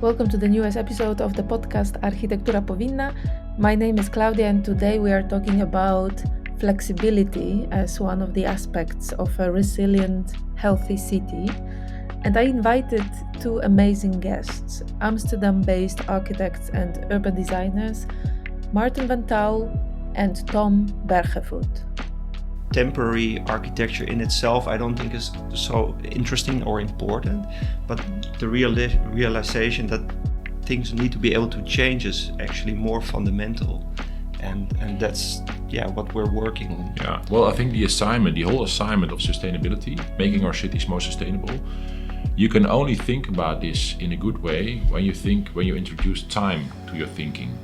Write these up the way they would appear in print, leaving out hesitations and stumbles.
Welcome to the newest episode of the podcast Architektura Powinna. My name is Claudia and today we are talking about flexibility as one of the aspects of a resilient, healthy city. And I invited two amazing guests, Amsterdam-based architects and urban designers, Maarten van Tuijl and Tom Bergevoet. Temporary architecture in itself I don't think is so interesting or important, but the realization that things need to be able to change is actually more fundamental, and that's what we're working on. Yeah, well, I think the whole assignment of sustainability, making our cities more sustainable, you can only think about this in a good way when you introduce time to your thinking.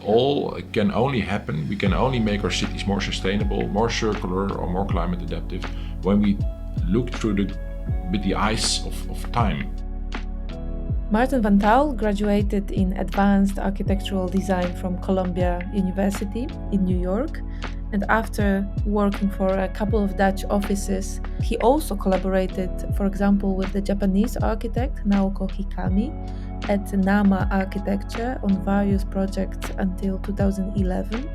All can only happen, we can only make our cities more sustainable, more circular or more climate adaptive when we look with the eyes of time. Maarten van Tuijl graduated in advanced architectural design from Columbia University in New York, and after working for a couple of Dutch offices, he also collaborated, for example, with the Japanese architect Naoko Hikami at NAMA Architecture on various projects until 2011.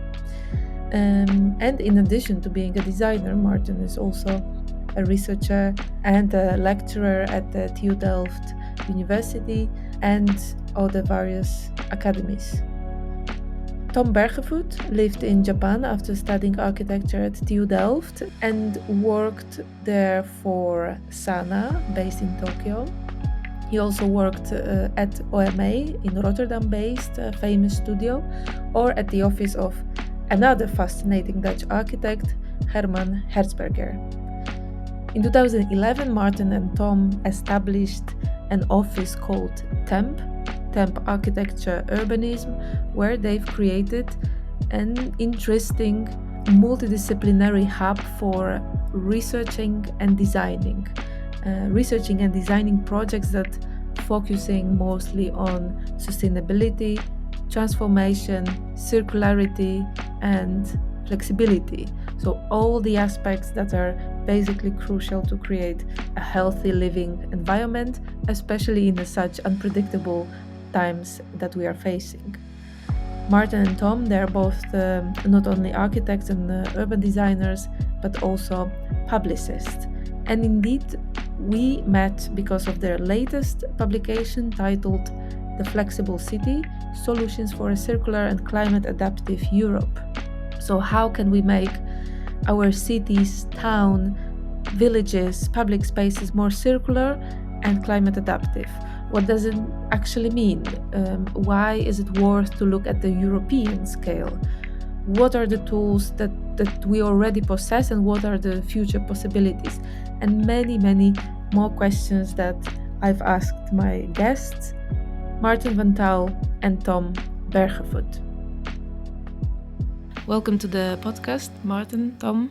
And in addition to being a designer, Maarten is also a researcher and a lecturer at the TU Delft University and other various academies. Tom Bergevoet lived in Japan after studying architecture at TU Delft and worked there for Sana, based in Tokyo. He also worked at OMA in Rotterdam-based famous studio, or at the office of another fascinating Dutch architect, Herman Herzberger. In 2011, Maarten and Tom established an office called temp.architecture urbanism, where they've created an interesting multidisciplinary hub for researching and designing projects that focusing mostly on sustainability, transformation, circularity, and flexibility. So all the aspects that are basically crucial to create a healthy living environment, especially in such unpredictable times that we are facing. Maarten and Tom, they're both not only architects and urban designers, but also publicists. And indeed, we met because of their latest publication titled The Flexible City: Solutions for a Circular and Climate Adaptive Europe. So how can we make our cities, town, villages, public spaces more circular and climate adaptive? What does it actually mean? Why is it worth to look at the European scale? What are the tools that we already possess, and what are the future possibilities? And many, many more questions that I've asked my guests, Maarten van Tuijl and Tom Bergevoet. Welcome to the podcast, Maarten, Tom.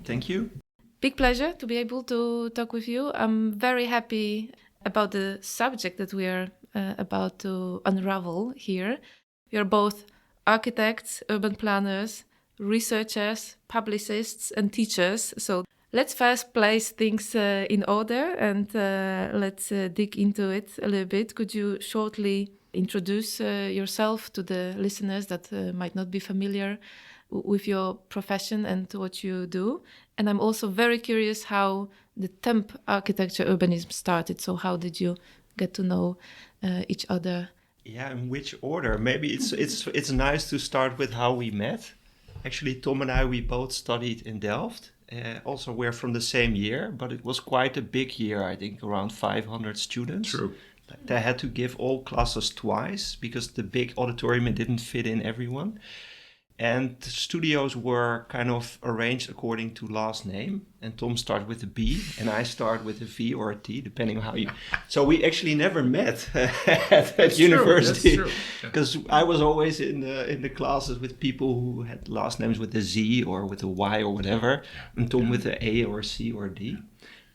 Thank you. Big pleasure to be able to talk with you. I'm very happy about the subject that we are about to unravel here. We are both architects, urban planners, researchers, publicists, and teachers. So let's first place things in order and let's dig into it a little bit. Could you shortly introduce yourself to the listeners that might not be familiar with your profession and what you do? And I'm also very curious how the temp architecture urbanism started. So how did you get to know each other? Yeah, in which order? Maybe it's nice to start with how we met. Actually, Tom and I, we both studied in Delft. Also, we're from the same year, but it was quite a big year, I think, around 500 students. True. They had to give all classes twice because the big auditorium didn't fit in everyone. And the studios were kind of arranged according to last name. And Tom started with a B and I start with a V or a T, depending on how you... So we actually never met at university. That's true. Because I was always in the classes with people who had last names with a Z or with a Y or whatever. And Tom with a A or a C or a D.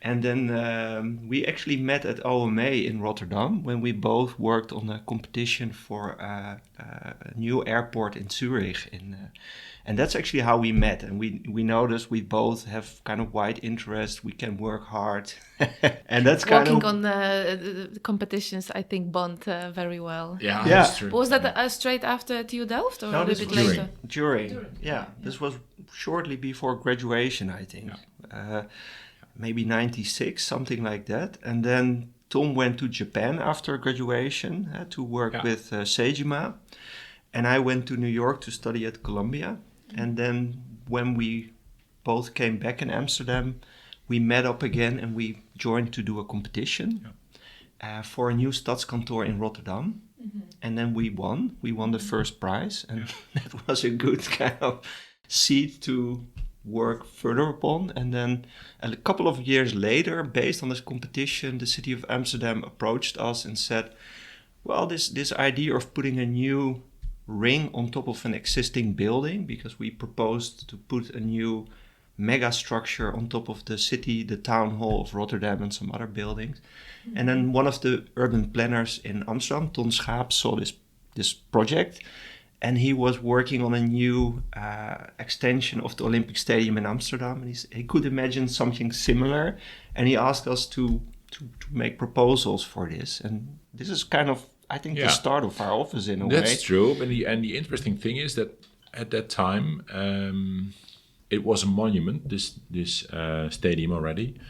And then we actually met at OMA in Rotterdam when we both worked on a competition for a new airport in Zurich. And that's actually how we met. And we noticed we both have kind of wide interest. We can work hard. And that's Working kind of... on the competitions, I think, bond very well. Yeah, Yeah. that's true. Was that straight after TU Delft or a this little bit was later? During. Yeah, this was shortly before graduation, I think. Maybe 96, something like that. And then Tom went to Japan after graduation to work with Sejima. And I went to New York to study at Columbia. And then when we both came back in Amsterdam, we met up again and we joined to do a competition for a new stadskantoor in Rotterdam. And then we won. We won the first prize. And that was a good kind of seed to work further upon. And then a couple of years later, based on this competition, the city of Amsterdam approached us and said, well, this idea of putting a new ring on top of an existing building, because we proposed to put a new mega structure on top of the city, the town hall of Rotterdam and some other buildings. And then one of the urban planners in Amsterdam, Ton Schaap, saw this project, and he was working on a new extension of the Olympic Stadium in Amsterdam, and he could imagine something similar, and he asked us to make proposals for this. And this is kind of, I think, the start of our office in a way. That's true. And the interesting thing is that at that time, it was a monument, this stadium already.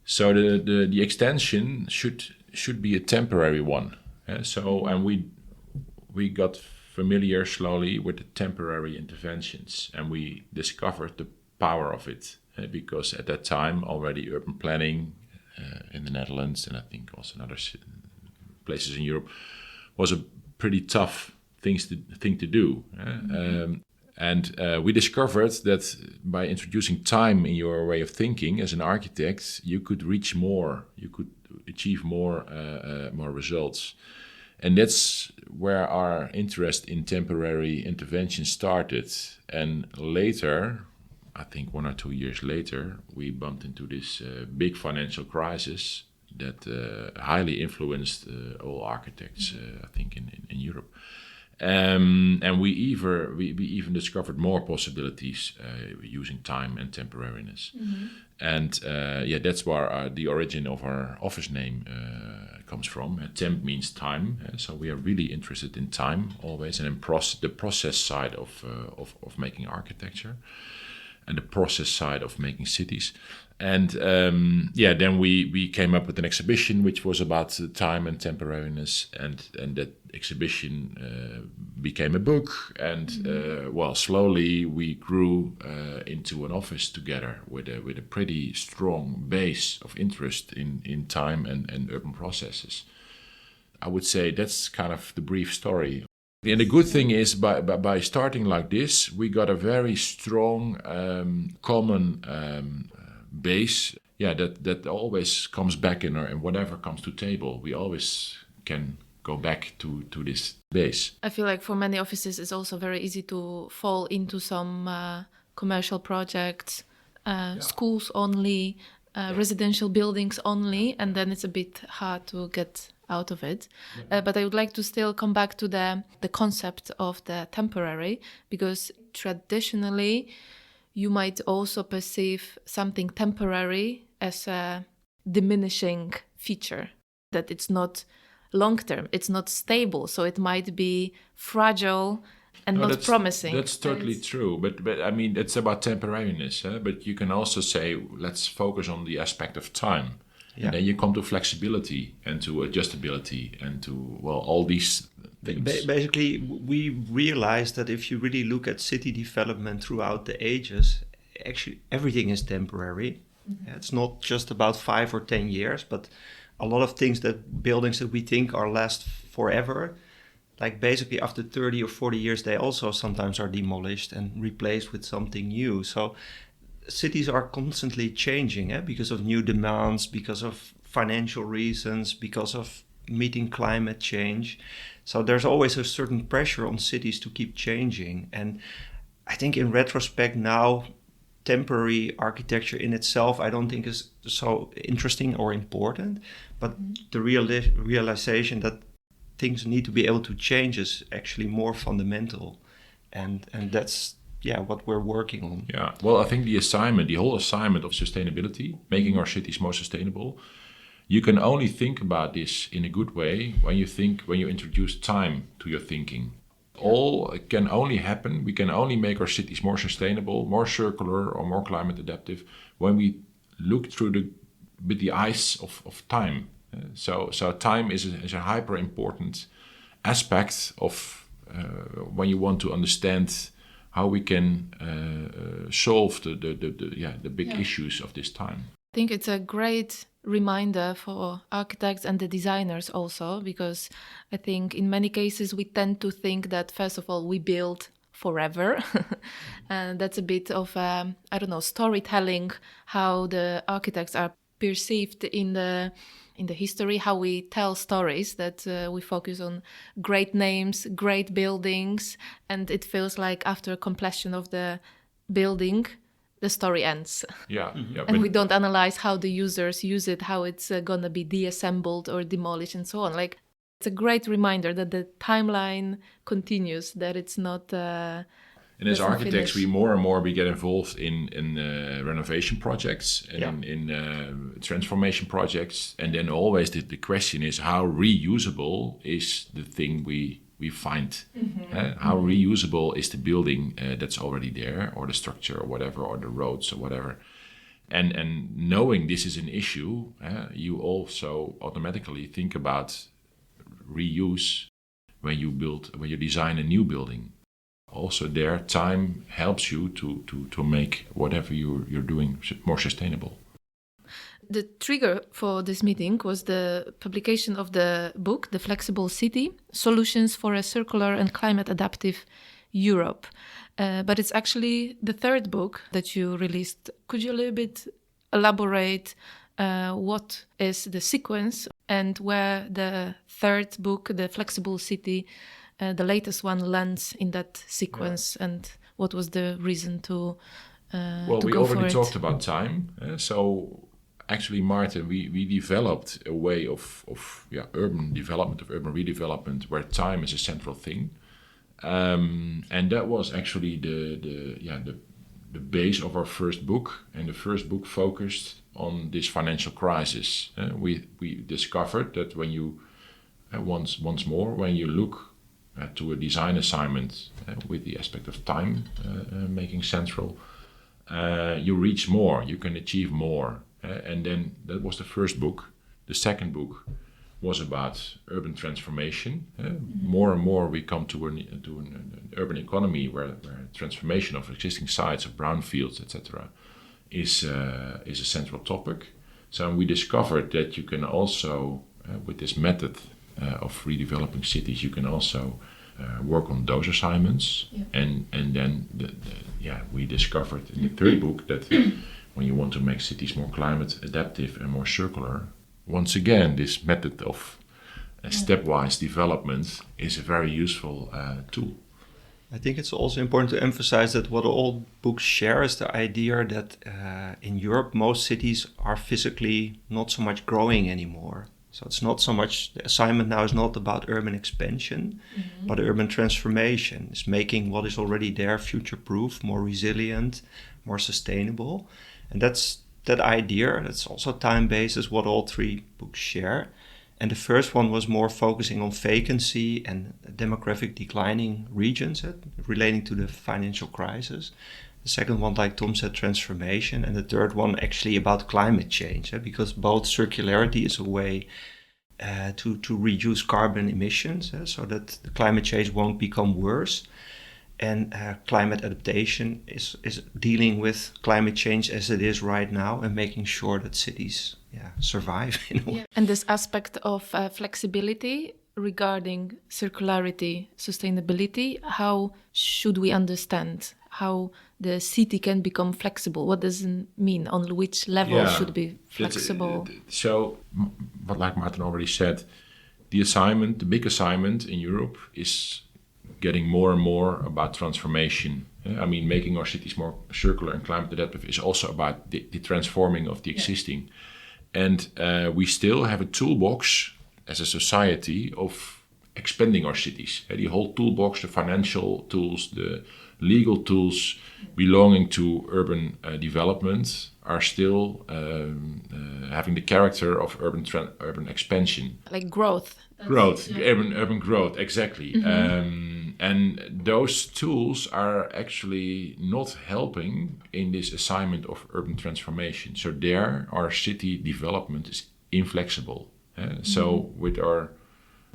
So the extension should be a temporary one. And we got familiar slowly with the temporary interventions, and we discovered the power of it because at that time already urban planning in the Netherlands, and I think also in other places in Europe, was a pretty tough thing to do. And we discovered that by introducing time in your way of thinking as an architect, you could reach more, you could achieve more results. And that's where our interest in temporary intervention started. And later, I think 1 or 2 years later, we bumped into this big financial crisis that highly influenced all architects, I think, in Europe. And we even discovered more possibilities using time and temporariness. And that's where the origin of our office name comes from. Temp means time, so we are really interested in time always, and in the process side of making architecture, and the process side of making cities. And then we came up with an exhibition which was about time and temporariness, and that exhibition became a book. And slowly we grew into an office together with a pretty strong base of interest in time and urban processes. I would say that's kind of the brief story. And the good thing is, by starting like this, we got a very strong common base, that always comes back in whatever comes to table. We always can go back to this base. I feel like for many offices it's also very easy to fall into some commercial projects, schools only, residential buildings only, and then it's a bit hard to get out of it. But I would like to still come back to the concept of the temporary, because traditionally you might also perceive something temporary as a diminishing feature, that it's not long-term, it's not stable, so it might be fragile and not promising. That's totally true, but I mean, it's about temporariness, but you can also say, let's focus on the aspect of time. Yeah. And then you come to flexibility and to adjustability and to, all these things. Basically, we realized that if you really look at city development throughout the ages, actually everything is temporary. Mm-hmm. It's not just about 5 or 10 years, but a lot of buildings that we think are last forever, like basically after 30 or 40 years, they also sometimes are demolished and replaced with something new. So cities are constantly changing because of new demands, because of financial reasons, because of meeting climate change. So there's always a certain pressure on cities to keep changing. And I think in retrospect now, temporary architecture in itself, I don't think is so interesting or important, but the realization that things need to be able to change is actually more fundamental, and that's what we're working on. Yeah, well, I think the whole assignment of sustainability, making our cities more sustainable, you can only think about this in a good way when you introduce time to your thinking. All can only happen, we can only make our cities more sustainable, more circular or more climate adaptive when we look with the eyes of time. So time is a hyper important aspect of when you want to understand how we can solve the big issues of this time. I think it's a great reminder for architects and the designers also, because I think in many cases we tend to think that first of all we build forever and that's a bit of storytelling, how the architects are perceived in the history, how we tell stories, that we focus on great names, great buildings, and it feels like after completion of the building the story ends. And we don't analyze how the users use it, how it's gonna be deassembled or demolished and so on. Like, it's a great reminder that the timeline continues, that it's not and as architects, we more and more get involved in renovation projects and in transformation projects, and then always the question is how reusable is the thing we find. How reusable is the building that's already there, or the structure or whatever, or the roads or whatever. And knowing this is an issue, you also automatically think about reuse when you design a new building. Also there, time helps you to make whatever you're doing more sustainable. The trigger for this meeting was the publication of the book, The Flexible City, Solutions for a Circular and Climate Adaptive Europe. But it's actually the third book that you released. Could you a little bit elaborate what is the sequence and where the third book, The Flexible City, the latest one, lands in that sequence, and what was the reason to well, to we go already for it? talked about time. So actually, Maarten, we developed a way of urban development, of urban redevelopment, where time is a central thing. And that was actually the base of our first book. And the first book focused on this financial crisis. We discovered that when you once more, when you look to a design assignment with the aspect of time making central, you reach more, you can achieve more. And then that was the first book. The second book was about urban transformation. More and more we come to an urban economy where transformation of existing sites, of brownfields, etc., is a central topic. So we discovered that you can also, with this method of redeveloping cities, you can also work on those assignments. And then we discovered in the third book that when you want to make cities more climate adaptive and more circular, once again, this method of stepwise development is a very useful tool. I think it's also important to emphasize that what all books share is the idea that in Europe, most cities are physically not so much growing anymore. So it's not so much, the assignment now is not about urban expansion, but urban transformation. It's making what is already there future-proof, more resilient, more sustainable. And that idea, that's also time-based, is what all three books share. And the first one was more focusing on vacancy and demographic declining regions relating to the financial crisis. The second one, like Tom said, transformation. And the third one actually about climate change, because both circularity is a way to reduce carbon emissions so that the climate change won't become worse. And climate adaptation is dealing with climate change as it is right now and making sure that cities survive. And this aspect of flexibility regarding circularity, sustainability, how should we understand how the city can become flexible? What does it mean? On which level should be flexible? So, but like Maarten already said, the big assignment in Europe is getting more and more about transformation I mean, making our cities more circular and climate adaptive is also about the transforming of the existing. And we still have a toolbox as a society of expanding our cities. The whole toolbox, the financial tools, the legal tools belonging to urban development are still having the character of urban expansion. Like growth. Urban growth, exactly. And those tools are actually not helping in this assignment of urban transformation. So there, our city development is inflexible. So with our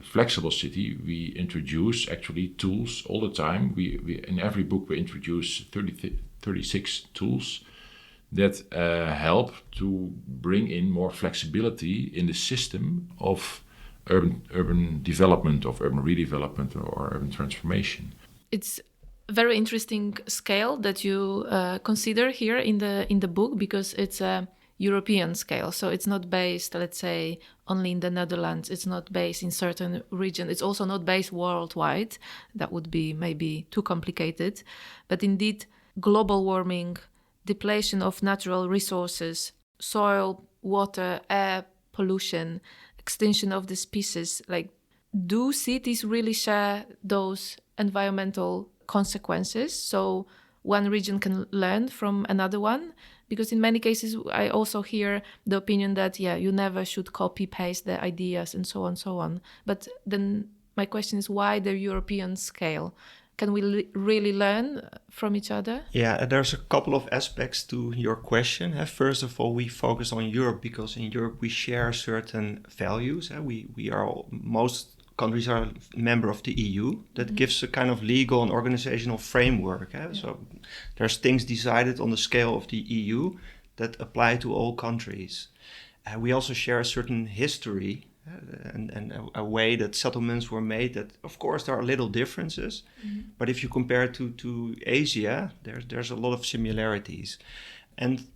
flexible city, we introduce actually tools all the time. We in every book we introduce 36 tools that help to bring in more flexibility in the system of urban development, of urban redevelopment or urban transformation. It's a very interesting scale that you consider here in the book, because it's a European scale. So it's not based, let's say, only in the Netherlands. It's not based in certain region. It's also not based worldwide. That would be maybe too complicated. But indeed, global warming, depletion of natural resources, soil, water, air pollution, extinction of the species, like, do cities really share those environmental consequences? So one region can learn from another one? Because in many cases, I also hear the opinion that, you never should copy paste the ideas and so on. But then my question is, why the European scale? Can we really learn from each other? Yeah, there's a couple of aspects to your question. First of all, we focus on Europe because in Europe we share certain values. Most countries are a member of the EU. That gives a kind of legal and organizational framework. So there's things decided on the scale of the EU that apply to all countries. We also share a certain history and a way that settlements were made. That, of course, there are little differences. But if you compare to Asia, there's a lot of similarities. And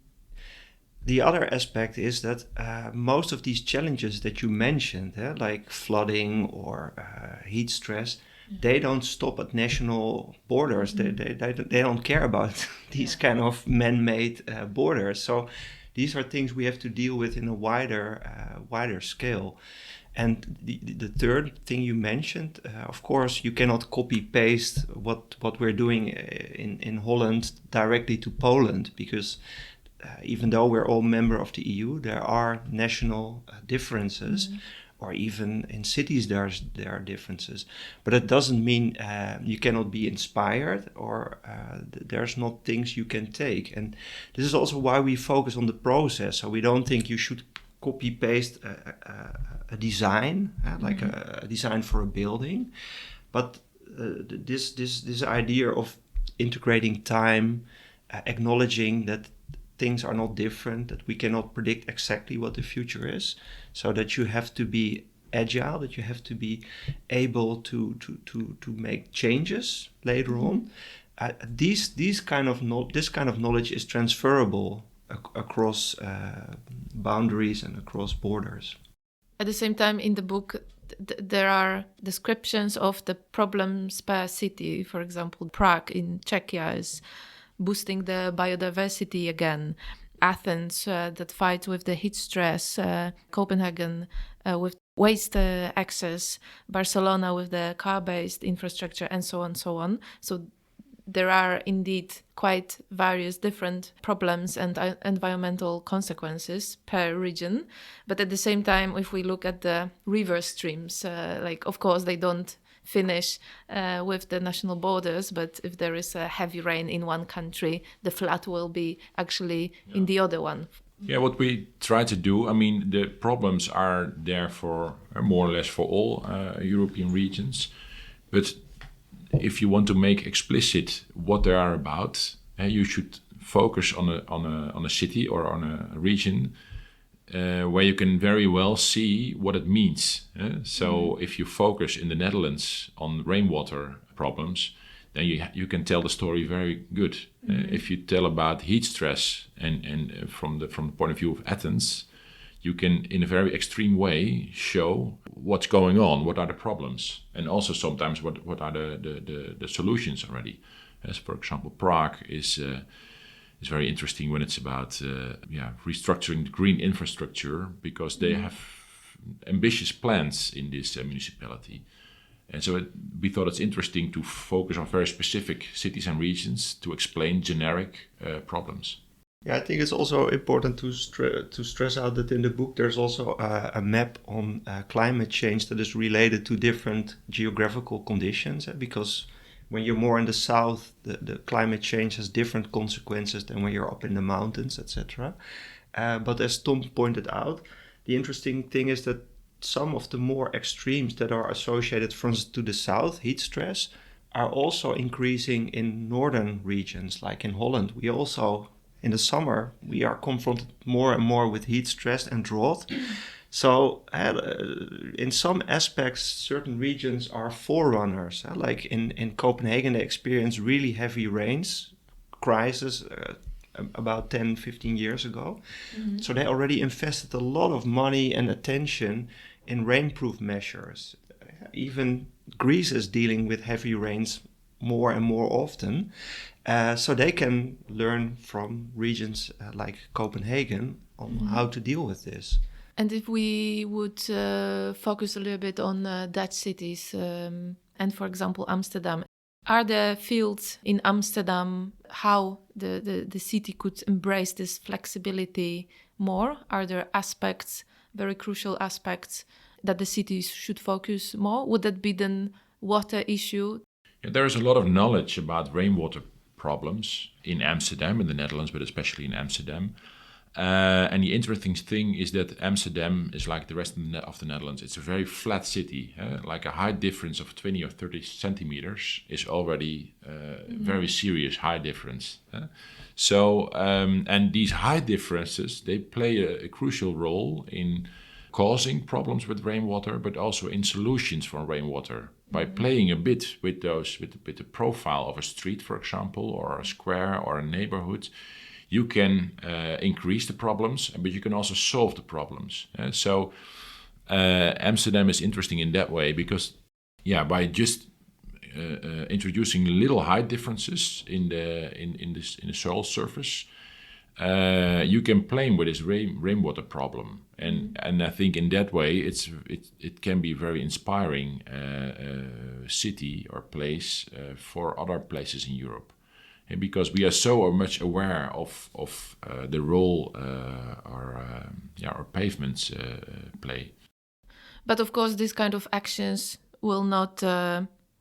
the other aspect is that most of these challenges that you mentioned, like flooding or heat stress, they don't stop at national borders. They don't care about these kind of man-made borders. So these are things we have to deal with in a wider scale. And the third thing you mentioned, of course, you cannot copy-paste what we're doing in Holland directly to Poland, because even though we're all member of the EU, there are national differences, or even in cities there are differences. But it doesn't mean you cannot be inspired, or there's not things you can take. And this is also why we focus on the process. So we don't think you should copy-paste a design, like a design for a building. But this idea of integrating time, acknowledging that things are not different, that we cannot predict exactly what the future is, so that you have to be agile, that you have to be able to make changes later on. This kind of knowledge is transferable across boundaries and across borders. At the same time, in the book, there are descriptions of the problems per city. For example, Prague in Czechia is boosting the biodiversity again. Athens that fight with the heat stress. Copenhagen with waste access. Barcelona with the car-based infrastructure, and so on. So there are indeed quite various different problems and environmental consequences per region. But at the same time, if we look at the river streams, of course they don't finish with the national borders, but if there is a heavy rain in one country, the flood will be actually in the other one. Yeah, what we try to do, the problems are there for more or less for all European regions, but if you want to make explicit what they are about, you should focus on a city or on a region where you can very well see what it means. So if you focus in the Netherlands on rainwater problems, then you can tell the story very good. If you tell about heat stress and from the point of view of Athens, you can, in a very extreme way, show what's going on, what are the problems, and also sometimes what are the solutions already. As for example, Prague is very interesting when it's about restructuring the green infrastructure, because they have ambitious plans in this municipality. And so we thought it's interesting to focus on very specific cities and regions to explain generic problems. Yeah, I think it's also important to stress out that in the book there's also a map on climate change that is related to different geographical conditions, because when you're more in the south, the climate change has different consequences than when you're up in the mountains, etc. But as Tom pointed out, the interesting thing is that some of the more extremes that are associated, for instance, to the south, heat stress, are also increasing in northern regions, like in Holland. We also, in the summer, we are confronted more and more with heat stress and drought. So in some aspects, certain regions are forerunners. Like in Copenhagen, they experience really heavy rains, crisis about 10, 15 years ago. Mm-hmm. So they already invested a lot of money and attention in rainproof measures. Even Greece is dealing with heavy rains more and more often. So they can learn from regions like Copenhagen on how to deal with this. And if we would focus a little bit on Dutch cities and, for example, Amsterdam, are there fields in Amsterdam how the city could embrace this flexibility more? Are there aspects, very crucial aspects, that the cities should focus more? Would that be the water issue? Yeah, there is a lot of knowledge about rainwater problems in Amsterdam, in the Netherlands, but especially in Amsterdam. And the interesting thing is that Amsterdam is like the rest of the Netherlands. It's a very flat city. Like a height difference of 20 or 30 centimeters is already very serious high difference. So, and these high differences, they play a crucial role in causing problems with rainwater, but also in solutions for rainwater. By playing a bit with those, with the profile of a street, for example, or a square or a neighborhood, you can increase the problems, but you can also solve the problems. So Amsterdam is interesting in that way because, by just introducing little height differences in the soil surface, you can play with this rainwater problem, and I think in that way it can be very inspiring city or place for other places in Europe. And because we are so much aware of the role our pavements play. But of course, these kind of actions will not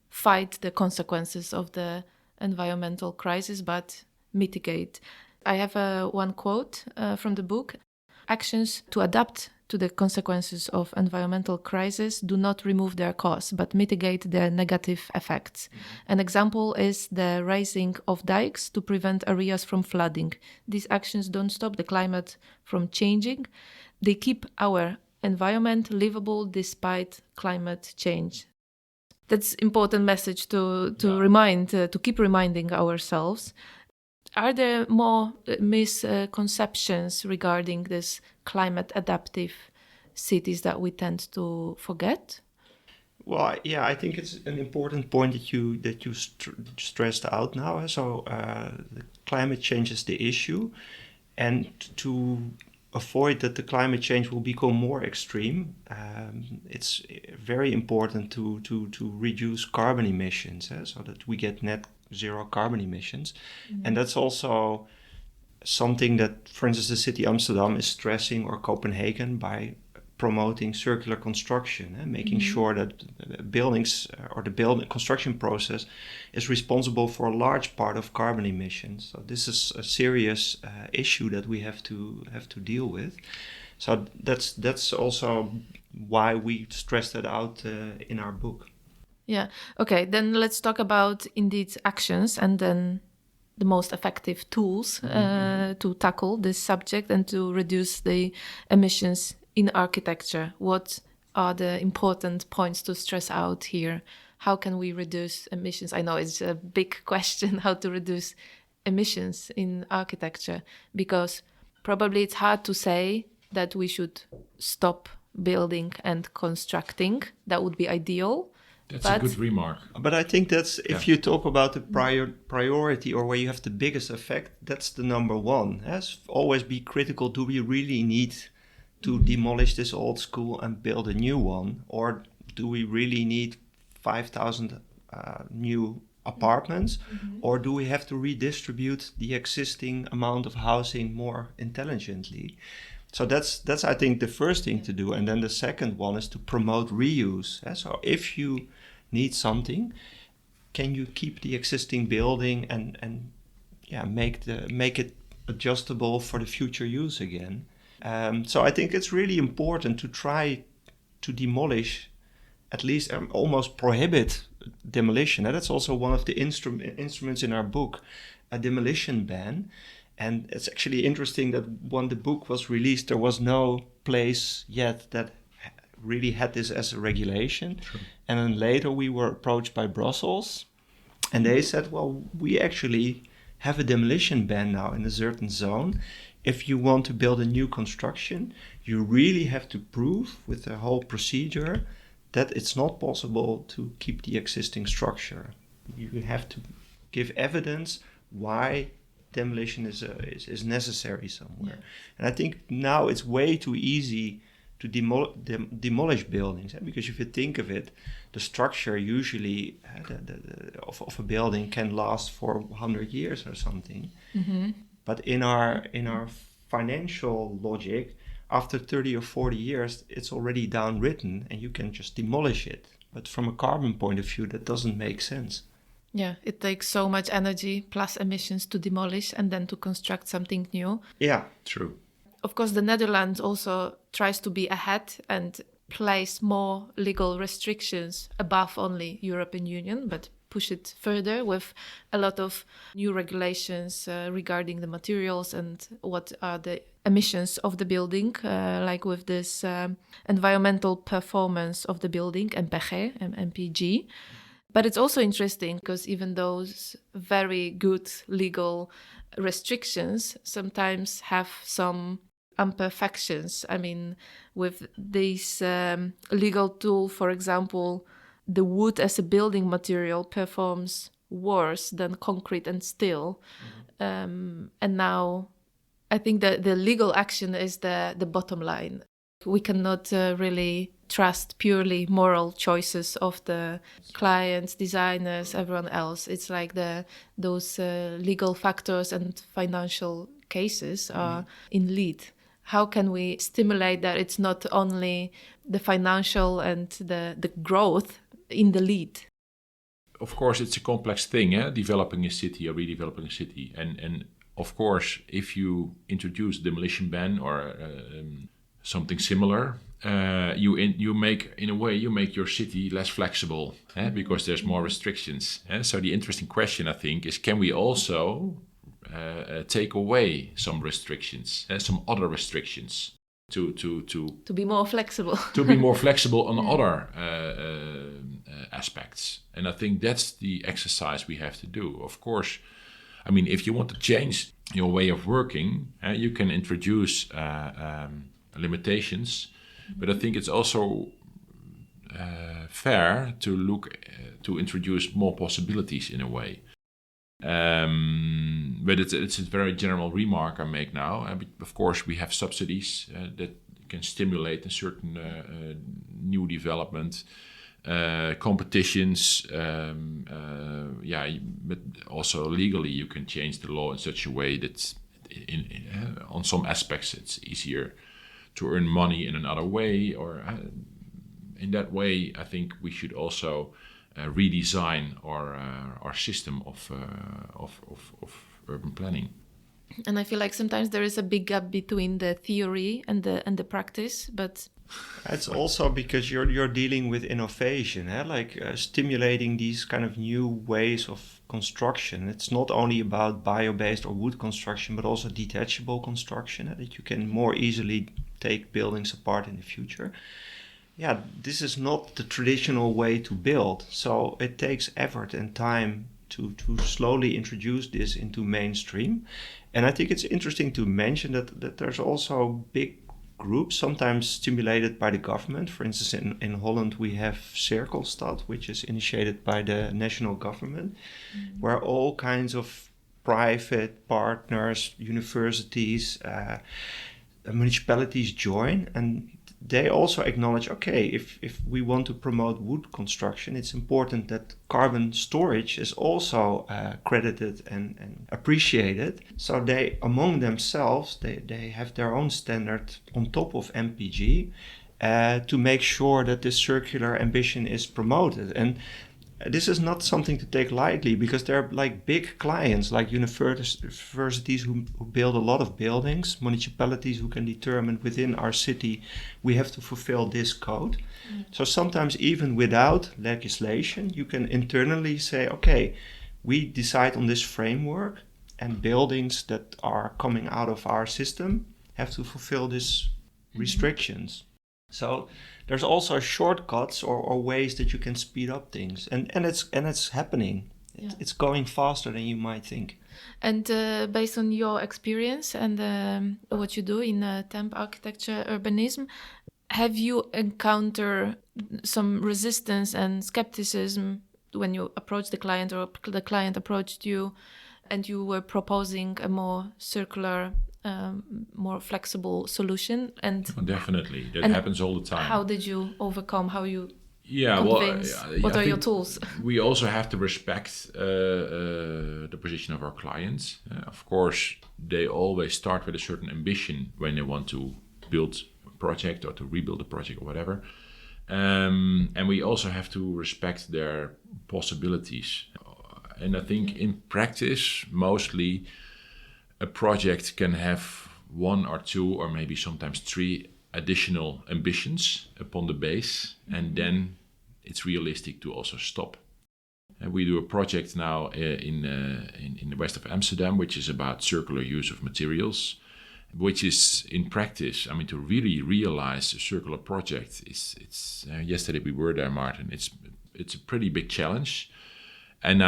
fight the consequences of the environmental crisis, but mitigate. I have one quote from the book. Actions to adapt to the consequences of environmental crisis do not remove their cause, but mitigate their negative effects. An example is the raising of dikes to prevent areas from flooding. These actions don't stop the climate from changing. They keep our environment livable despite climate change. That's important message to remind, to keep reminding ourselves. Are there more misconceptions regarding this climate adaptive cities that we tend to forget? Well, yeah, I think it's an important point that you stressed out now. So the climate change is the issue, and to avoid that the climate change will become more extreme, it's very important to reduce carbon emissions, so that we get net zero carbon emissions. And that's also something that, for instance, the city Amsterdam is stressing, or Copenhagen, by promoting circular construction and making sure that buildings or the building construction process is responsible for a large part of carbon emissions. So this is a serious issue that we have to deal with. So that's also why we stress that out in our book. Yeah. Okay. Then let's talk about indeed actions and then the most effective tools to tackle this subject and to reduce the emissions in architecture. What are the important points to stress out here? How can we reduce emissions? I know it's a big question, how to reduce emissions in architecture, because probably it's hard to say that we should stop building and constructing. That would be ideal. That's a good remark. But I think that's, if you talk about the priority or where you have the biggest effect, that's the number one. Yes? Always be critical. Do we really need to demolish this old school and build a new one? Or do we really need 5,000 new apartments? Or do we have to redistribute the existing amount of housing more intelligently? So that's I think the first thing to do. And then the second one is to promote reuse. So if you need something, can you keep the existing building and make it adjustable for the future use again? So I think it's really important to try to demolish, at least almost prohibit demolition. And that's also one of the instruments in our book, a demolition ban. And it's actually interesting that when the book was released, there was no place yet that really had this as a regulation. True. And then later we were approached by Brussels, and they said, well, we actually have a demolition ban now in a certain zone. If you want to build a new construction, you really have to prove with the whole procedure that it's not possible to keep the existing structure. You have to give evidence why demolition is necessary somewhere. Yeah. And I think now it's way too easy to demolish buildings, because if you think of it, the structure usually of a building can last for 100 years or something. But in our financial logic, after 30 or 40 years, it's already downwritten and you can just demolish it. But from a carbon point of view, that doesn't make sense. Yeah, it takes so much energy plus emissions to demolish and then to construct something new. Yeah, true. Of course, the Netherlands also tries to be ahead and place more legal restrictions above only European Union, but push it further with a lot of new regulations regarding the materials and what are the emissions of the building, like with this environmental performance of the building, MPG. But it's also interesting because even those very good legal restrictions sometimes have some imperfections. I mean, with this legal tool, for example, the wood as a building material performs worse than concrete and steel. And now I think that the legal action is the bottom line. We cannot really trust purely moral choices of the clients, designers, everyone else. It's like those legal factors and financial cases are in lead. How can we stimulate that it's not only the financial and the growth in the lead? Of course, it's a complex thing, developing a city or redeveloping a city. And of course, if you introduce a demolition ban or something similar, you make your city less flexible because there's more restrictions. So the interesting question, I think, is can we also take away some restrictions, some other restrictions, to be more flexible, to be more flexible on other aspects. And I think that's the exercise we have to do. Of course, I mean, if you want to change your way of working, you can introduce limitations, but I think it's also fair to look to introduce more possibilities in a way. But it's a very general remark I make now. Of course, we have subsidies that can stimulate a certain new development, competitions. But also legally, you can change the law in such a way that, on some aspects, it's easier to earn money in another way. Or in that way, I think we should also redesign our system of urban planning. And I feel like sometimes there is a big gap between the theory and the practice, but it's also because you're dealing with innovation, stimulating these kind of new ways of construction. It's not only about bio-based or wood construction, but also detachable construction, that you can more easily take buildings apart in the future. Yeah, this is not the traditional way to build, so it takes effort and time to slowly introduce this into mainstream. And I think it's interesting to mention that there's also big groups, sometimes stimulated by the government. For instance, in Holland, we have Cirkelstad, which is initiated by the national government, where all kinds of private partners, universities, municipalities join, and they also acknowledge, okay, if we want to promote wood construction, it's important that carbon storage is also credited and appreciated. So they, among themselves, they have their own standard on top of MPG to make sure that this circular ambition is promoted. And this is not something to take lightly, because they're like big clients, like universities who build a lot of buildings, municipalities who can determine within our city we have to fulfill this code. So sometimes even without legislation, you can internally say, okay, we decide on this framework, and buildings that are coming out of our system have to fulfill these restrictions. So there's also shortcuts or ways that you can speed up things, and it's happening. It's going faster than you might think. And based on your experience and what you do in temp architecture urbanism, have you encountered some resistance and skepticism when you approached the client, or the client approached you and you were proposing a more circular, more flexible solution? And definitely, that happens all the time. How did you overcome? How you convince? What are your tools? We also have to respect the position of our clients. Of course, they always start with a certain ambition when they want to build a project or to rebuild a project or whatever. And we also have to respect their possibilities. And I think in practice, mostly a project can have one or two or maybe sometimes three additional ambitions upon the base, and then it's realistic to also stop. And we do a project now in the west of Amsterdam, which is about circular use of materials, which is in practice, I mean, to really realize a circular project, it's yesterday we were there, Maarten, it's a pretty big challenge. And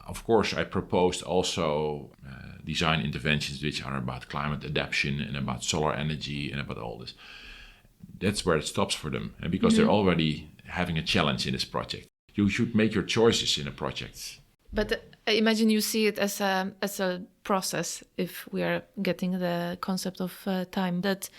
of course, I proposed also design interventions which are about climate adaptation and about solar energy and about all this. That's where it stops for them, and because they're already having a challenge in this project. You should make your choices in a project. But I imagine you see it as a process, if we are getting the concept of time, that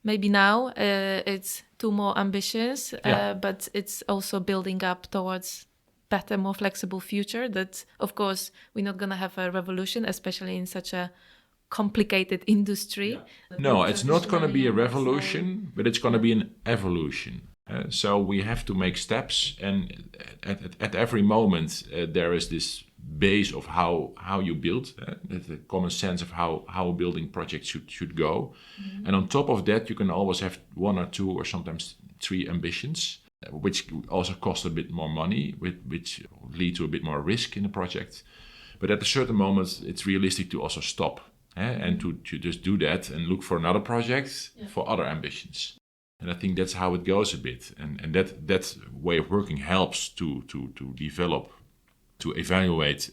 maybe now it's too more ambitious, but it's also building up towards better, more flexible future. That, of course, we're not going to have a revolution, especially in such a complicated industry. No, it's not going to be a revolution, but it's going to be an evolution. So we have to make steps, and at every moment there is this base of how you build, the common sense of how a building project should go. And on top of that, you can always have one or two or sometimes three ambitions, which also cost a bit more money, which lead to a bit more risk in the project. But at a certain moment, it's realistic to also stop and to just do that and look for another project for other ambitions. And I think that's how it goes a bit. And that way of working helps to develop, to evaluate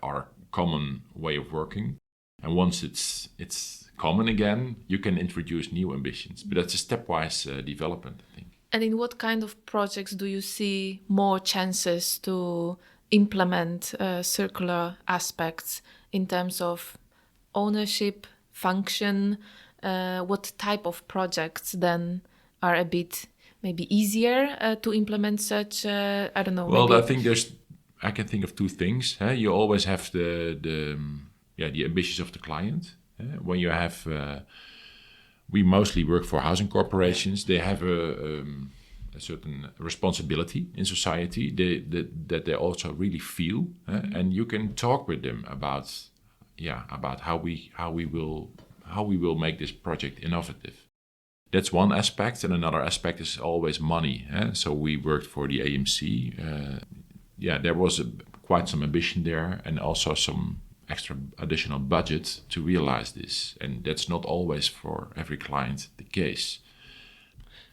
our common way of working. And once it's common again, you can introduce new ambitions. But that's a stepwise development, I think. And in what kind of projects do you see more chances to implement circular aspects in terms of ownership, function? What type of projects then are a bit maybe easier to implement such, I don't know. Well, I can think of two things. You always have the ambitions of the client. When you have, we mostly work for housing corporations. They have a certain responsibility in society that they also really feel, and you can talk with them about how we will make this project innovative. That's one aspect, and another aspect is always money. So we worked for the AMC. There was quite some ambition there, and also some extra additional budget to realize this. And that's not always for every client the case.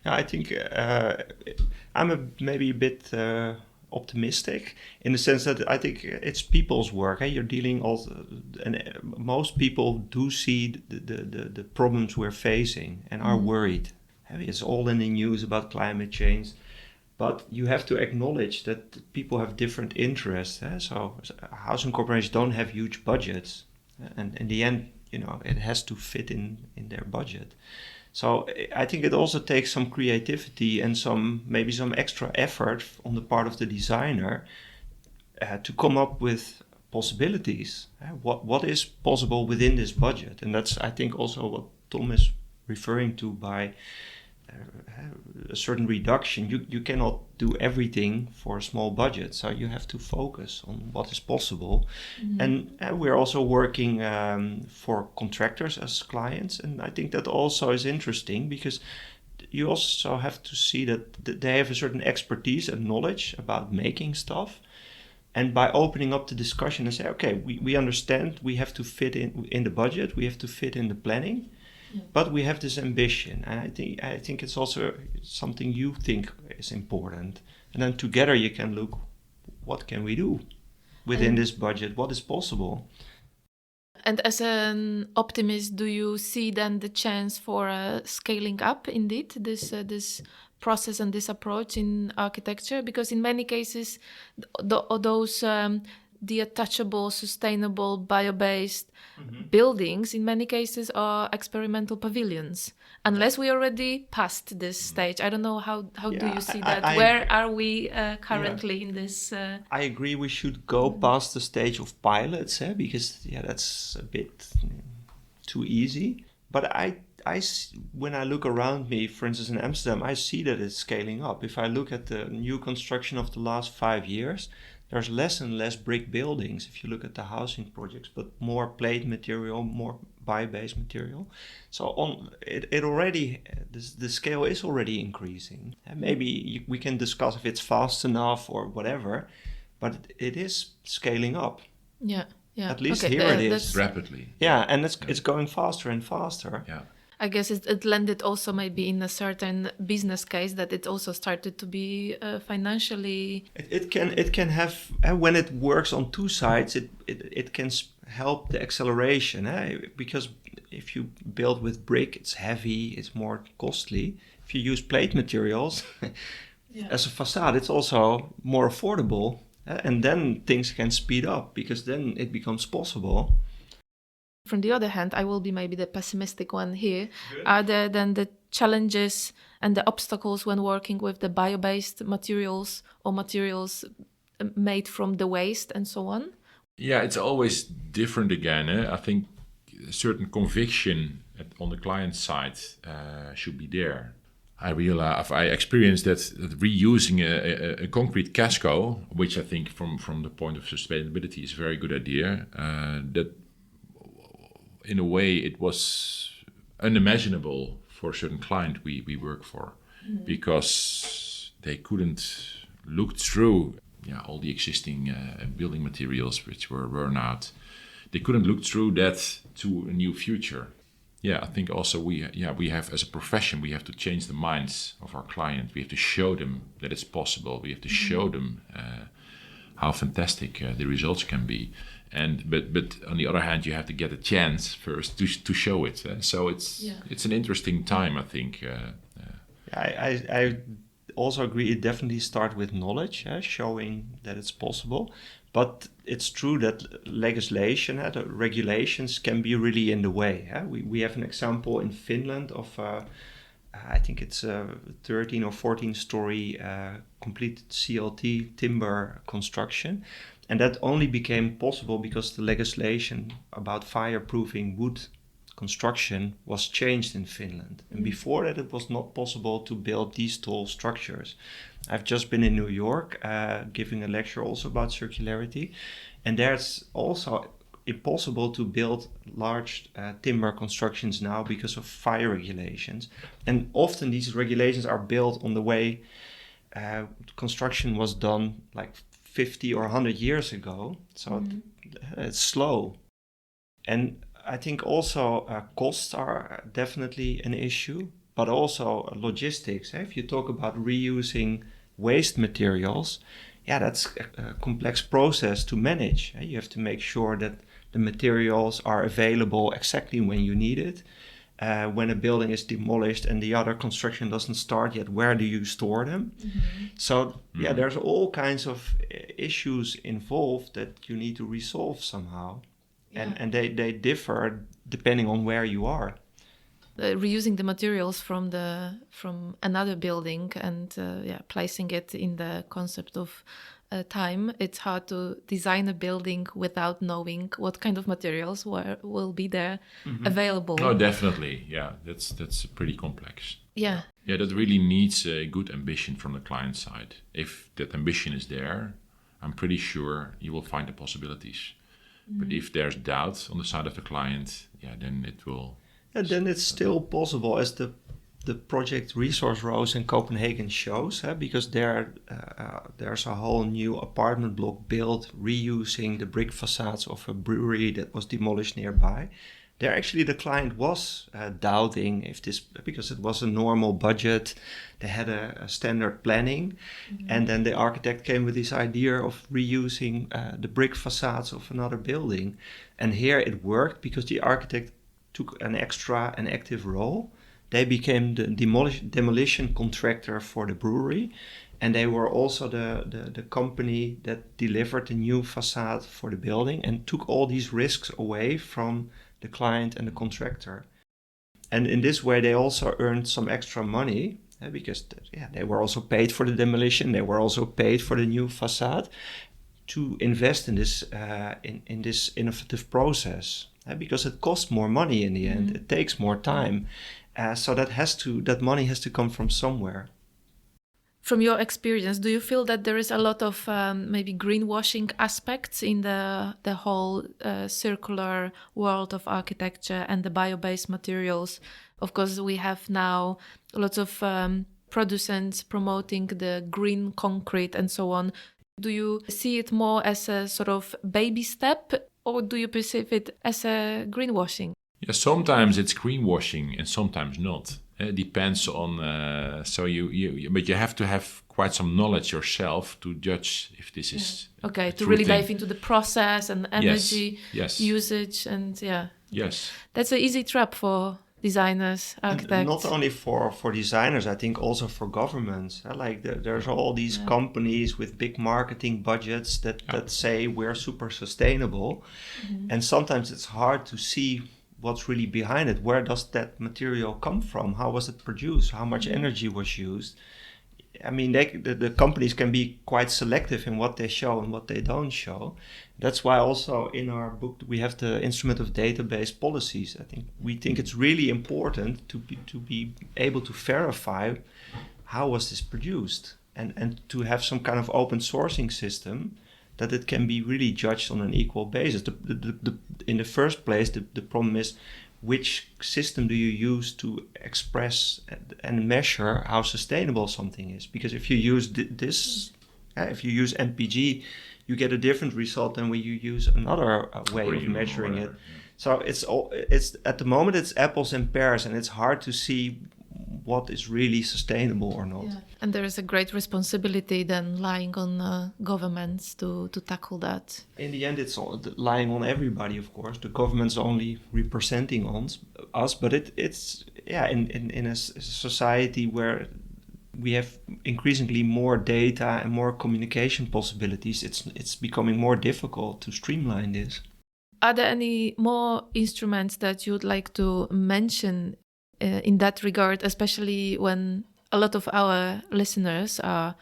I think I'm maybe a bit optimistic in the sense that I think it's people's work. You're dealing also, and most people do see the problems we're facing and are worried. It's all in the news about climate change, but you have to acknowledge that people have different interests. So housing corporations don't have huge budgets, and in the end, it has to fit in their budget. So I think it also takes some creativity and maybe some extra effort on the part of the designer to come up with possibilities. What is possible within this budget? And that's, I think, also what Tom is referring to by a certain reduction. You cannot do everything for a small budget, so you have to focus on what is possible. And we're also working for contractors as clients, and I think that also is interesting because you also have to see that they have a certain expertise and knowledge about making stuff. And by opening up the discussion and say, okay, we understand we have to fit in the budget, we have to fit in the planning. But we have this ambition, and I think it's also something you think is important. And then together you can look, what can we do within this budget? What is possible? And as an optimist, do you see then the chance for scaling up indeed this process and this approach in architecture? Because in many cases, those detachable, sustainable, bio-based buildings in many cases are experimental pavilions. Unless we already passed this stage, I don't know how do you see that? Where are we currently in this? I agree. We should go past the stage of pilots, because that's a bit too easy. But when I look around me, for instance in Amsterdam, I see that it's scaling up. If I look at the new construction of the last 5 years, there's less and less brick buildings if you look at the housing projects, but more plate material, more bio-based material. So it already, the scale is already increasing. And maybe we can discuss if it's fast enough or whatever, but it is scaling up. Yeah. At least here it is. Rapidly. Yeah, and it's going faster and faster. Yeah. I guess it landed also maybe in a certain business case that it also started to be financially. It can have, when it works on two sides, it can help the acceleration. Because if you build with brick, it's heavy, it's more costly. If you use plate materials as a facade, it's also more affordable. And then things can speed up because then it becomes possible. From the other hand, I will be maybe the pessimistic one here. Good. Are there then the challenges and the obstacles when working with the bio-based materials or materials made from the waste and so on? Yeah, it's always different again. I think a certain conviction on the client side should be there. I experienced that reusing a concrete casco, which I think from the point of sustainability is a very good idea, that in a way it was unimaginable for a certain client we work for, because they couldn't look through all the existing building materials which were worn out. They couldn't look through that to a new future. I think also we have, as a profession, we have to change the minds of our clients. We have to show them that it's possible. We have to show them how fantastic the results can be. But on the other hand, you have to get a chance first to show it. So it's an interesting time, I think. I also agree. It definitely starts with knowledge, showing that it's possible. But it's true that legislation, the regulations can be really in the way. We have an example in Finland of, I think it's a 13 or 14 story complete CLT timber construction. And that only became possible because the legislation about fireproofing wood construction was changed in Finland. And before that, it was not possible to build these tall structures. I've just been in New York giving a lecture also about circularity. And there's also impossible to build large timber constructions now because of fire regulations. And often these regulations are built on the way construction was done like 50 or 100 years ago. So it's slow. And I think also costs are definitely an issue, but also logistics. If you talk about reusing waste materials, that's a complex process to manage. You have to make sure that the materials are available exactly when you need it. When a building is demolished and the other construction doesn't start yet, where do you store them? So there's all kinds of issues involved that you need to resolve somehow. And they differ depending on where you are. Reusing the materials from another building and placing it in the concept of time, it's hard to design a building without knowing what kind of materials will be there available. Oh, definitely. Yeah, that's pretty complex. Yeah, that really needs a good ambition from the client side. If that ambition is there, I'm pretty sure you will find the possibilities. But if there's doubt on the side of the client, then it will... And then it's still possible, as the project Resource Rose in Copenhagen shows, because there's a whole new apartment block built reusing the brick facades of a brewery that was demolished nearby. There actually the client was doubting if this, because it was a normal budget, they had a standard planning, and then the architect came with this idea of reusing the brick facades of another building. And here it worked because the architect took an active role. They became the demolition contractor for the brewery, and they were also the company that delivered the new facade for the building and took all these risks away from the client and the contractor. And in this way, they also earned some extra money because they were also paid for the demolition. They were also paid for the new facade to invest in this in this innovative process. Because it costs more money in the end. It takes more time. So that money has to come from somewhere. From your experience, do you feel that there is a lot of maybe greenwashing aspects in the whole circular world of architecture and the bio-based materials? Of course, we have now lots of producers promoting the green concrete and so on. Do you see it more as a sort of baby step, or do you perceive it as a greenwashing? Yeah, sometimes it's greenwashing and sometimes not. It depends on. But you have to have quite some knowledge yourself to judge if this is okay. To really dive into the process and energy usage and Yes, that's an easy trap for designers, architects. And not only for designers, I think also for governments. There's all these companies with big marketing budgets that say we're super sustainable. And sometimes it's hard to see what's really behind it. Where does that material come from? How was it produced? How much energy was used? I mean, the companies can be quite selective in what they show and what they don't show. That's why also in our book we have the instrument of database policies. We think it's really important to be able to verify how was this produced and to have some kind of open sourcing system that it can be really judged on an equal basis. In the first place, the problem is, which system do you use to express and measure how sustainable something is? Because if you use if you use MPG, you get a different result than when you use another way of measuring it. So it's at the moment it's apples and pears, and it's hard to see what is really sustainable or not. And there is a great responsibility then lying on governments to tackle that. In the end, it's lying on everybody, of course. The government's only representing us, but it's in a society where we have increasingly more data and more communication possibilities, it's becoming more difficult to streamline this. Are there any more instruments that you'd like to mention in that regard, especially when a lot of our listeners are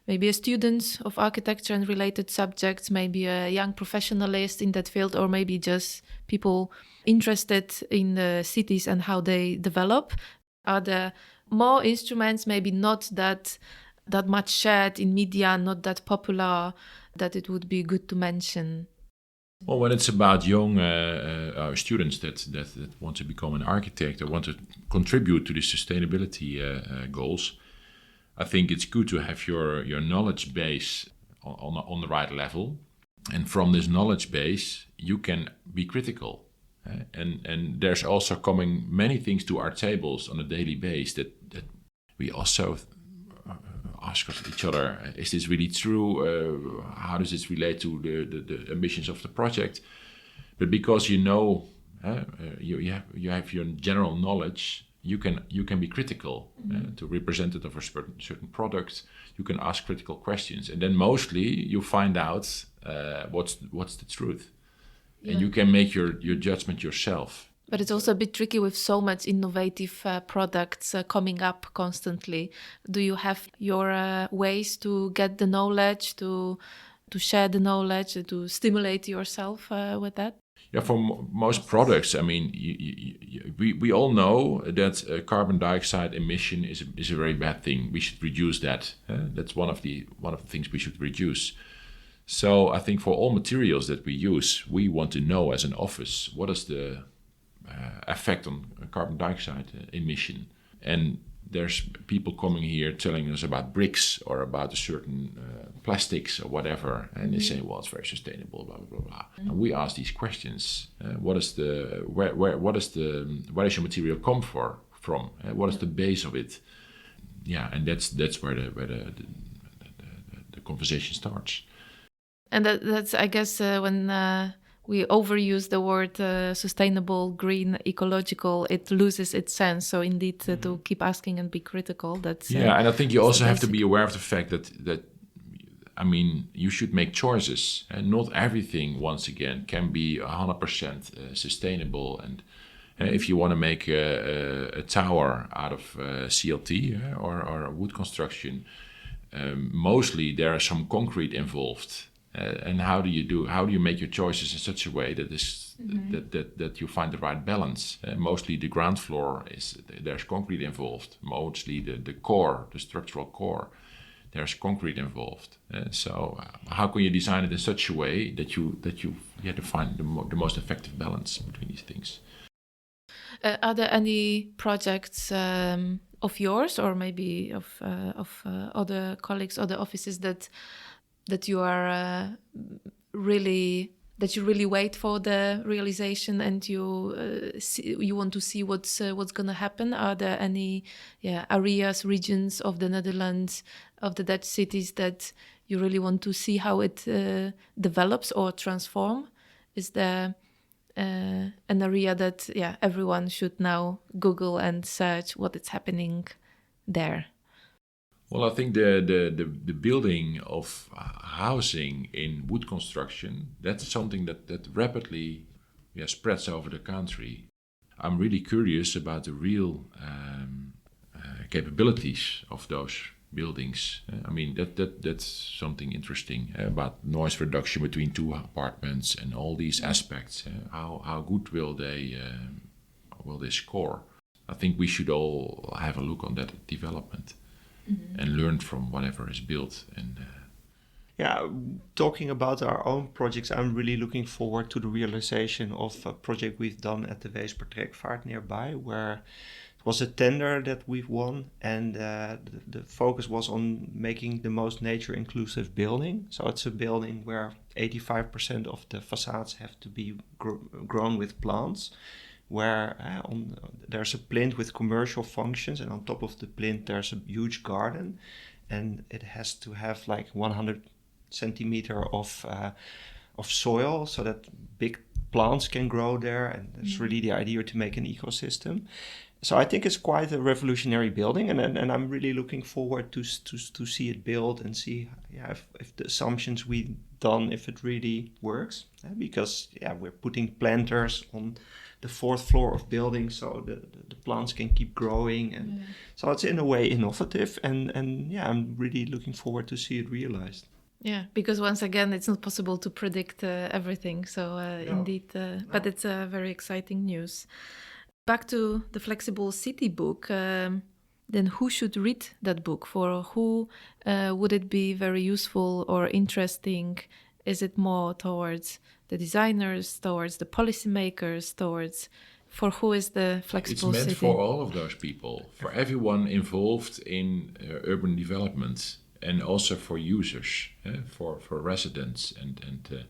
maybe students of architecture and related subjects, maybe a young professionalist in that field, or maybe just people interested in the cities and how they develop? Are there more instruments, maybe not that much shared in media, not that popular, that it would be good to mention? Well, when it's about young students that want to become an architect or want to contribute to the sustainability goals, I think it's good to have your knowledge base on the right level. And from this knowledge base, you can be critical. And there's also coming many things to our tables on a daily basis that we also ask each other, is this really true? How does this relate to the ambitions of the project? But because you have your general knowledge, you can be critical to representative of a certain product. You can ask critical questions, and then mostly you find out what's the truth, and you can make your judgment yourself. But it's also a bit tricky with so much innovative products coming up constantly. Do you have your ways to get the knowledge, to share the knowledge, to stimulate yourself with that? Yeah, for most products, I mean, we all know that carbon dioxide emission is a very bad thing. We should reduce that. That's one of the things we should reduce. So I think for all materials that we use, we want to know as an office what is the effect on carbon dioxide emission. And there's people coming here telling us about bricks or about a certain plastics or whatever, and they say, well, it's very sustainable, blah blah blah blah. And we ask these questions: where is your material come from? What is the base of it? Yeah, and that's where the conversation starts. And that's I guess when we overuse the word sustainable, green, ecological, it loses its sense. So indeed, to keep asking and be critical. That's and I think you also have to be aware of the fact that I mean, you should make choices, and not everything, once again, can be 100% sustainable. And if you want to make a tower out of CLT or wood construction, mostly there is some concrete involved. And how do you make your choices in such a way that that you find the right balance? Mostly the ground floor there's concrete involved. Mostly the core, the structural core, there's concrete involved. So how can you design it in such a way that you have to find the most effective balance between these things? Are there any projects of yours, or maybe of other colleagues, other offices that you are really wait for the realization, and you want to see what's going to happen? Are there any areas, regions of the Netherlands, of the Dutch cities that you really want to see how it develops or transform? Is there an area that everyone should now Google and search what is happening there? Well, I think the building of housing in wood construction, that's something that rapidly spreads over the country. I'm really curious about the real capabilities of those buildings. I mean, that's something interesting about noise reduction between two apartments and all these aspects. How good will they score? I think we should all have a look on that development. And learn from whatever is built. And talking about our own projects, I'm really looking forward to the realization of a project we've done at the Weespertrekvaart nearby, where it was a tender that we've won, and the focus was on making the most nature-inclusive building. So it's a building where 85% of the facades have to be grown with plants, where there's a plinth with commercial functions, and on top of the plinth there's a huge garden, and it has to have like 100 centimeter of soil so that big plants can grow there, and it's really the idea to make an ecosystem. So I think it's quite a revolutionary building, and I'm really looking forward to see it built and see if the assumptions we've done, if it really works, because we're putting planters on the fourth floor of buildings, so the plants can keep growing, and so it's in a way innovative, and I'm really looking forward to see it realized. Yeah, because once again, it's not possible to predict everything. So indeed, but it's very exciting news. Back to the Flexible City book. Then who should read that book? For who would it be very useful or interesting? Is it more towards the designers, towards the policymakers, for who is the Flexible City? It's meant for all of those people, for everyone involved in urban development, and also for users, for residents and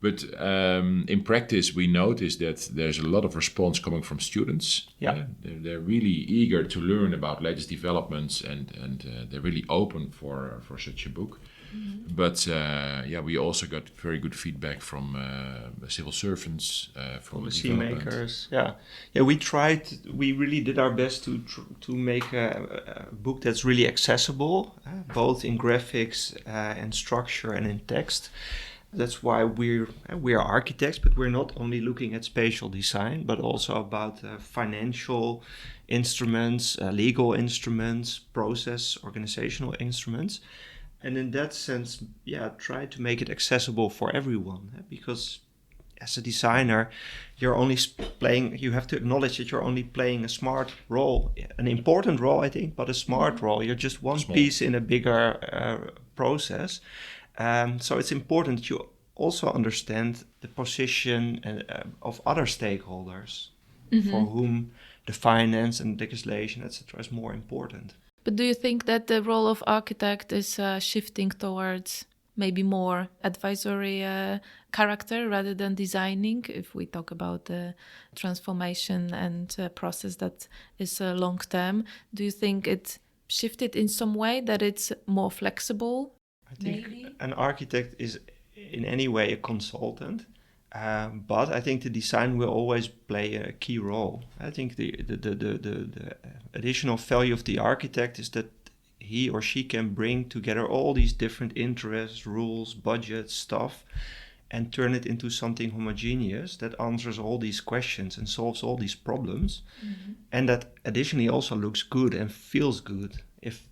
But in practice, we notice that there's a lot of response coming from students. Yeah. They're really eager to learn about latest developments, and they're really open for such a book. Mm-hmm. But we also got very good feedback from civil servants, from policymakers. Yeah. We really did our best to make a book that's really accessible, both in graphics and structure and in text. That's why we are architects, but we're not only looking at spatial design, but also about financial instruments, legal instruments, process, organizational instruments. And in that sense, try to make it accessible for everyone. Because as a designer, you have to acknowledge that you're only playing a smart role, an important role, I think, but a smart role. You're just one piece in a bigger process. So it's important that you also understand the position of other stakeholders for whom the finance and legislation, etc., is more important. But do you think that the role of architect is shifting towards maybe more advisory character rather than designing, if we talk about the transformation and process that is long term? Do you think it shifted in some way, that it's more flexible? I think an architect is in any way a consultant, but I think the design will always play a key role. I think the additional value of the architect is that he or she can bring together all these different interests, rules, budgets, stuff, and turn it into something homogeneous that answers all these questions and solves all these problems, and that additionally also looks good and feels good if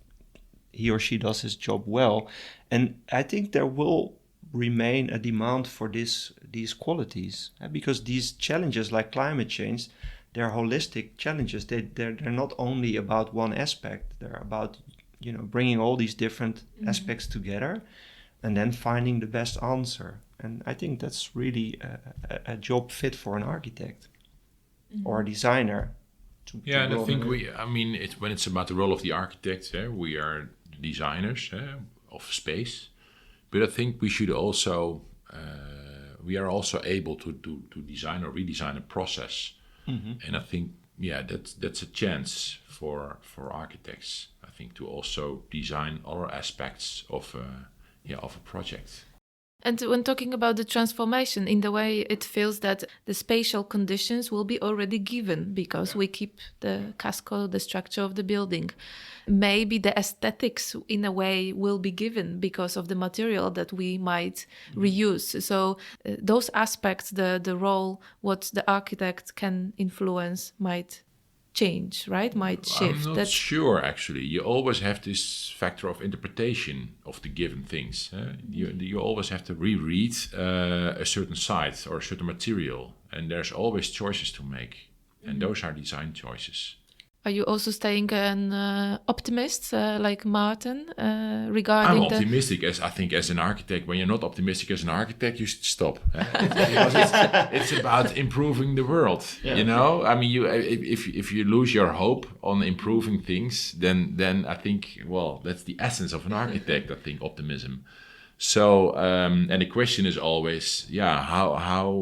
he or she does his job well. And I think there will remain a demand for these qualities, because these challenges like climate change, they're holistic challenges. They're not only about one aspect. They're about bringing all these different aspects together and then finding the best answer. And I think that's really a job fit for an architect or a designer. And I think when it's about the role of the architect, we are designers of space, but I think we should also we are also able to design or redesign a process, and I think that's a chance for architects, I think, to also design other aspects of a project. And when talking about the transformation, in the way it feels that the spatial conditions will be already given because we keep the casco, the structure of the building. Maybe the aesthetics in a way will be given because of the material that we might reuse. So those aspects, the role, what the architect can influence might change, right? Might shift. I'm not sure, actually. You always have this factor of interpretation of the given things. You always have to reread a certain site or a certain material, and there's always choices to make, and those are design choices. Are you also staying an optimist like Maarten regarding I'm optimistic, as an architect. When you're not optimistic as an architect, you should stop. Because it's about improving the world. I mean, if you lose your hope on improving things, then I think, that's the essence of an architect. I think optimism. So and the question is always, how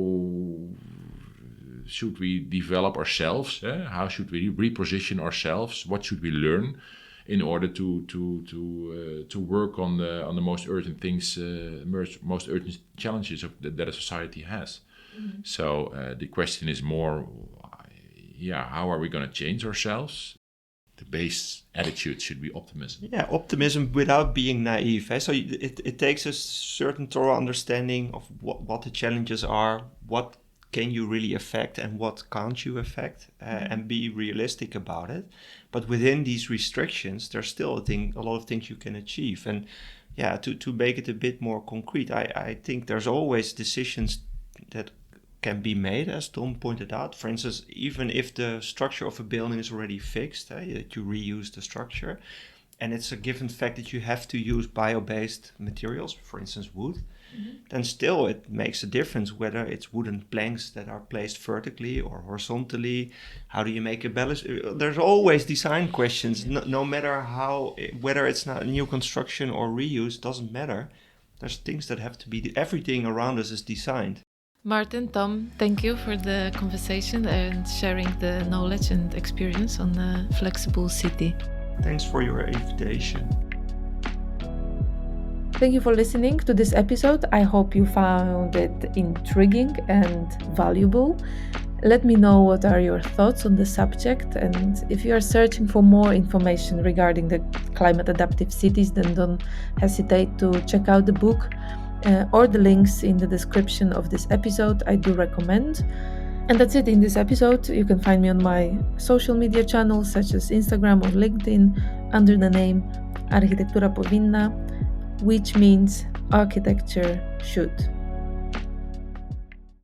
should we develop ourselves? How should we reposition ourselves? What should we learn in order to work on the most urgent things, most urgent challenges that a society has? So the question is more, how are we going to change ourselves? The base attitude should be optimism. Yeah, optimism without being naive. So it takes a certain thorough understanding of what the challenges are, what can you really affect and what can't you affect, and be realistic about it. But within these restrictions, there's still a lot of things you can achieve. And to make it a bit more concrete, I think there's always decisions that can be made, as Tom pointed out. For instance, even if the structure of a building is already fixed, that you reuse the structure, and it's a given fact that you have to use bio-based materials, for instance wood, then still it makes a difference whether it's wooden planks that are placed vertically or horizontally. How do you make a balance? There's always design questions, no matter whether it's not a new construction or reuse, doesn't matter. There's things that have to be, everything around us is designed. Maarten, Tom, thank you for the conversation and sharing the knowledge and experience on the flexible city. Thanks for your invitation. Thank you for listening to this episode. I hope you found it intriguing and valuable. Let me know what are your thoughts on the subject, and if you are searching for more information regarding the climate adaptive cities, then don't hesitate to check out the book or the links in the description of this episode. I do recommend. And that's it in this episode. You can find me on my social media channels such as Instagram or LinkedIn under the name Architectura Powinna, which means architecture should.